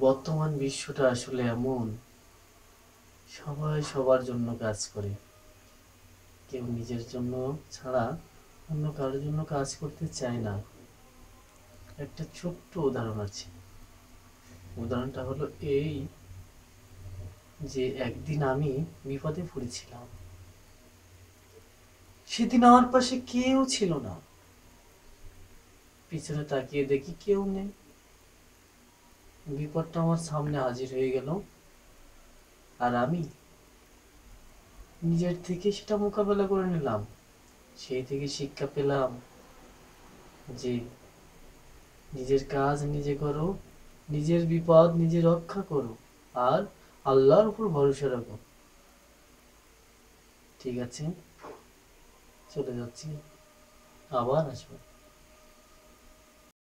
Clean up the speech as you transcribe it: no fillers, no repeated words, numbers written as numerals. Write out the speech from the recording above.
বর্তমান বিশ্বটা আসলে এমন, সবাই সবার জন্য কাজ করে, কেউ নিজের জন্য ছাড়া অন্য কারোর জন্য কাজ করতে চায় না। একটা ছোট্ট উদাহরণ আছে। উদাহরণটা হলো এই, যে একদিন আমি বিপদে পড়েছিলাম। সেদিন আমার পাশে কেউ ছিল না। পিছনে তাকিয়ে দেখি কেউ নেই। বিপদটা আমার সামনে হাজির হয়ে গেল, আর আমি নিজের থেকে সেটা মোকাবেলা করে নিলাম। সেই থেকে শিক্ষা পেলাম যে নিজের কাজ নিজে করো, নিজের বিপদ নিজে রক্ষা করো, আর আল্লাহর উপর ভরসা রাখো। ঠিক আছে, চলে যাচ্ছি, আবার আসবো।